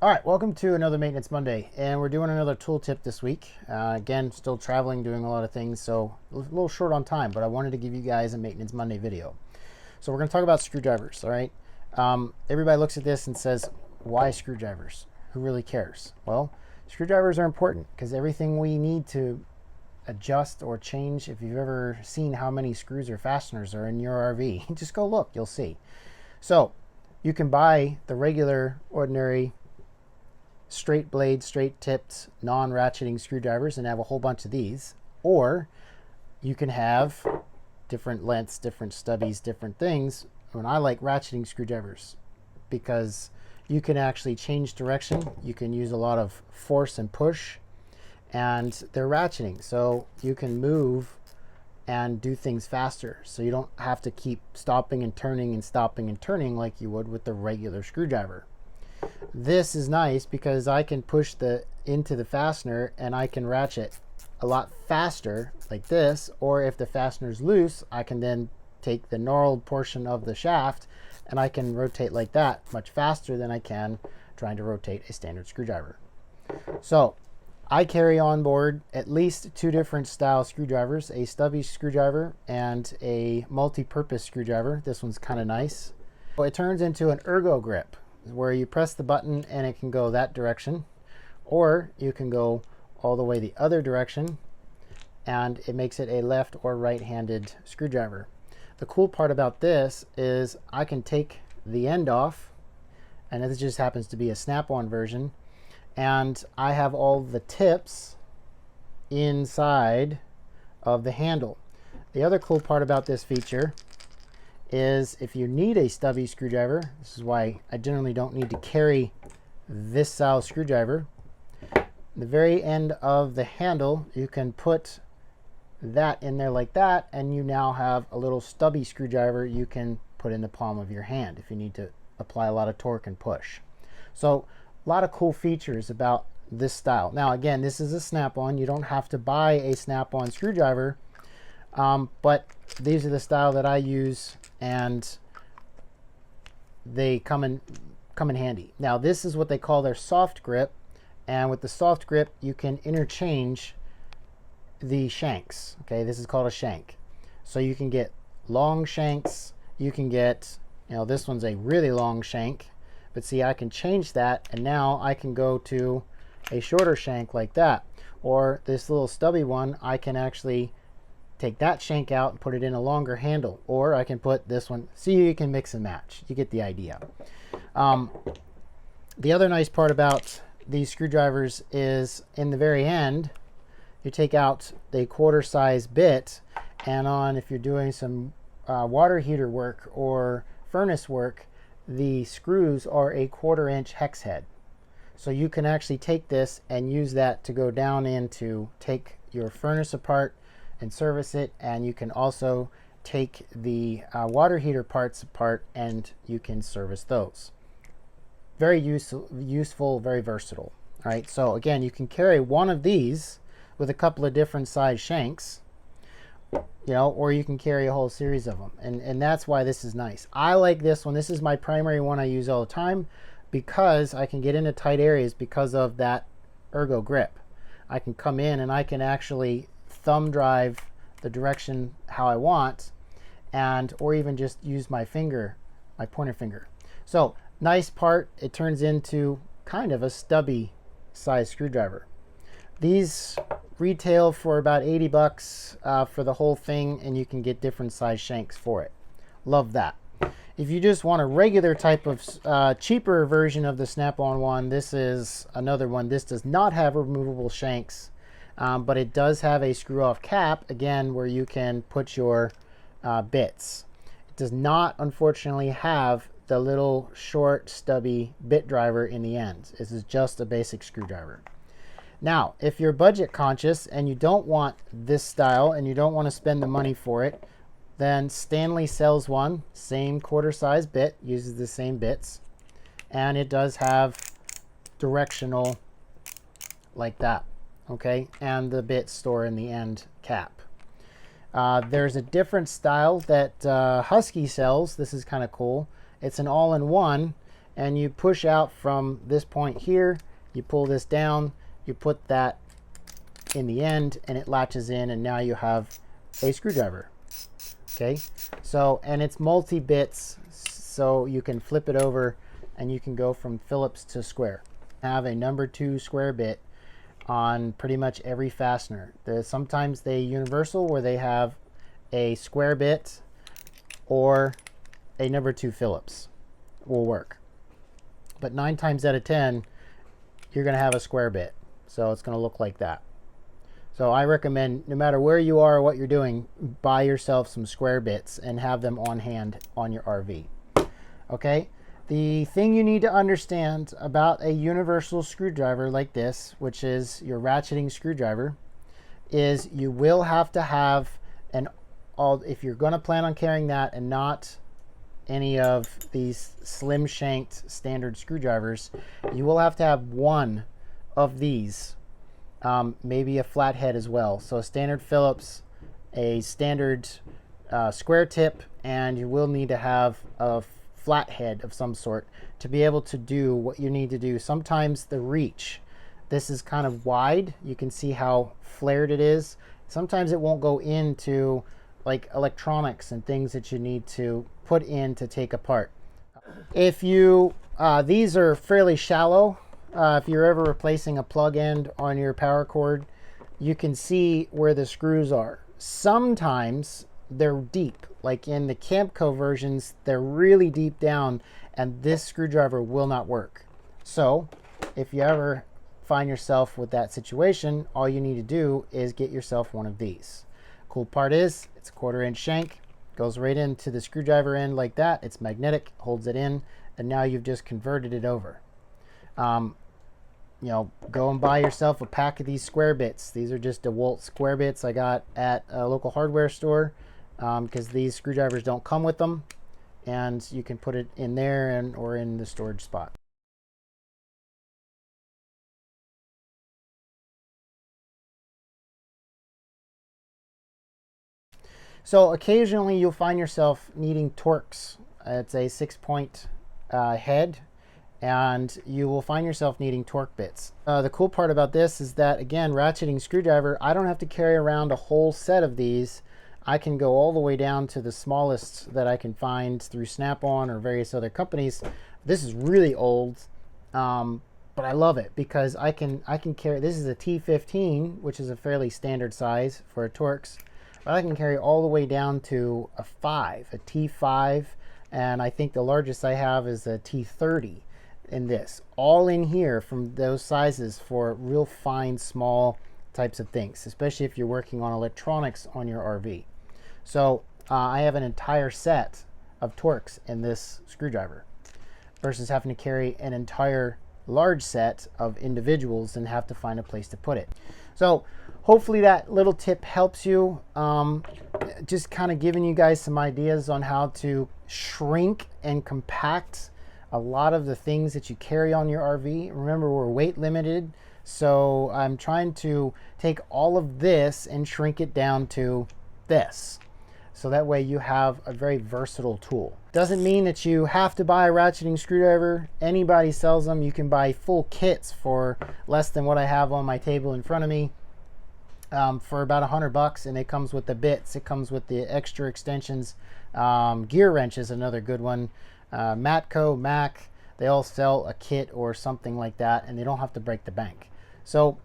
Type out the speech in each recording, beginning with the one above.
All right, welcome to another Maintenance Monday, and we're doing another tool tip this week. Again, still traveling, doing a lot of things, so a little short on time, but I wanted to give you guys a Maintenance Monday video. So we're going to talk about screwdrivers, all right? Everybody looks at this and says, why screwdrivers? Who really cares? Well, screwdrivers are important because everything we need to adjust or change, if you've ever seen how many screws or fasteners are in your RV, just go look, you'll see. So you can buy the regular, ordinary, straight blade, straight tipped, non-ratcheting screwdrivers and have a whole bunch of these, or you can have different lengths, different stubbies, different things. And I like ratcheting screwdrivers because you can actually change direction. You can use a lot of force and push, and they're ratcheting, so you can move and do things faster, so you don't have to keep stopping and turning and stopping and turning like you would with the regular screwdriver. This is nice because I can push into the fastener and I can ratchet a lot faster like this, or if the fastener is loose, I can then take the knurled portion of the shaft and I can rotate like that much faster than I can trying to rotate a standard screwdriver. So I carry on board at least two different style screwdrivers, a stubby screwdriver and a multi-purpose screwdriver. This one's kind of nice. So it turns into an ergo grip, where you press the button and it can go that direction, or you can go all the way the other direction and it makes it a left or right-handed screwdriver. The cool part about this is I can take the end off, and this just happens to be a snap-on version, and I have all the tips inside of the handle. The other cool part about this feature is if you need a stubby screwdriver, this is why I generally don't need to carry this style screwdriver, the very end of the handle, you can put that in there like that, and you now have a little stubby screwdriver you can put in the palm of your hand if you need to apply a lot of torque and push. So a lot of cool features about this style. Now again, this is a snap-on. You don't have to buy a snap-on screwdriver, but these are the style that I use, and they come in handy. Now this is what they call their soft grip, and with the soft grip you can interchange the shanks. Okay, this is called a shank. So you can get long shanks, you can get, this one's a really long shank, but see, I can change that, and now I can go to a shorter shank like that. Or this little stubby one, I can actually take that shank out and put it in a longer handle, or I can put this one. See, you can mix and match. You get the idea. The other nice part about these screwdrivers is in the very end, you take out the quarter size bit, and if you're doing some water heater work or furnace work, the screws are a 1/4 inch hex head. So you can actually take this and use that to go down in to take your furnace apart and service it, and you can also take the water heater parts apart and you can service those. Very useful, very versatile. All right, so again, you can carry one of these with a couple of different size shanks, or you can carry a whole series of them, and that's why this is nice. I like this one. This is my primary one I use all the time because I can get into tight areas because of that ergo grip. I can come in and I can actually thumb drive the direction how I want, or even just use my finger, my pointer finger. So nice part, it turns into kind of a stubby size screwdriver. These retail for about 80 bucks for the whole thing, and you can get different size shanks for it. Love that. If you just want a regular type of cheaper version of the snap-on one, this is another one. This does not have removable shanks, but it does have a screw-off cap, again, where you can put your bits. It does not, unfortunately, have the little short, stubby bit driver in the end. This is just a basic screwdriver. Now, if you're budget conscious and you don't want this style and you don't want to spend the money for it, then Stanley sells one, same 1/4 size bit, uses the same bits, and it does have directional like that, okay, and the bits store in the end cap. There's a different style that Husky sells. This is kind of cool. It's an all-in-one, and you push out from this point here. You pull this down, you put that in the end, and it latches in, and now you have a screwdriver. Okay, so, and it's multi-bits, so you can flip it over and you can go from Phillips to square. Have a number 2 square bit on pretty much every fastener. Sometimes they universal, where they have a square bit or a number 2 Phillips will work. But 9 times out of 10, you're going to have a square bit. So it's going to look like that. So I recommend, no matter where you are or what you're doing, buy yourself some square bits and have them on hand on your RV. Okay? The thing you need to understand about a universal screwdriver like this, which is your ratcheting screwdriver, is you will have to have if you're going to plan on carrying that and not any of these slim shanked standard screwdrivers, you will have to have one of these, maybe a flathead as well. So a standard Phillips, a standard square tip, and you will need to have a flathead of some sort to be able to do what you need to do. Sometimes the reach, this is kind of wide. You can see how flared it is. Sometimes it won't go into like electronics and things that you need to put in to take apart. If you, these are fairly shallow. If you're ever replacing a plug end on your power cord, you can see where the screws are. Sometimes they're deep, like in the Camco versions, they're really deep down, and this screwdriver will not work. So if you ever find yourself with that situation, all you need to do is get yourself one of these. Cool part is it's a 1/4 inch shank, goes right into the screwdriver end like that. It's magnetic, holds it in, and now you've just converted it over. You know, go and buy yourself a pack of these square bits. These are just DeWalt square bits I got at a local hardware store, because these screwdrivers don't come with them, and you can put it in there or in the storage spot. So occasionally you'll find yourself needing Torx. It's a 6-point head, and you will find yourself needing torque bits. The cool part about this is that, again, ratcheting screwdriver, I don't have to carry around a whole set of these. I can go all the way down to the smallest that I can find through Snap-on or various other companies. This is really old, but I love it because I can carry, this is a T15, which is a fairly standard size for a Torx. But I can carry all the way down to a 5, a T5, and I think the largest I have is a T30 in this. All in here from those sizes for real fine, small types of things, especially if you're working on electronics on your RV. So I have an entire set of Torx in this screwdriver versus having to carry an entire large set of individuals and have to find a place to put it. So hopefully that little tip helps you. Just kind of giving you guys some ideas on how to shrink and compact a lot of the things that you carry on your RV. Remember, we're weight limited, so I'm trying to take all of this and shrink it down to this. So that way you have a very versatile tool. Doesn't mean that you have to buy a ratcheting screwdriver. Anybody sells them. You can buy full kits for less than what I have on my table in front of me, for about $100, and it comes with the bits. It comes with the extra extensions. Gear wrench is another good one. Matco, Mac, they all sell a kit or something like that, and they don't have to break the bank. So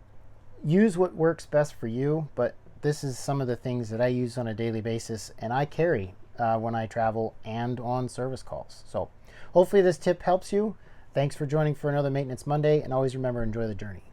use what works best for you, but this is some of the things that I use on a daily basis and I carry when I travel and on service calls. So hopefully this tip helps you. Thanks for joining for another Maintenance Monday, and always remember, enjoy the journey.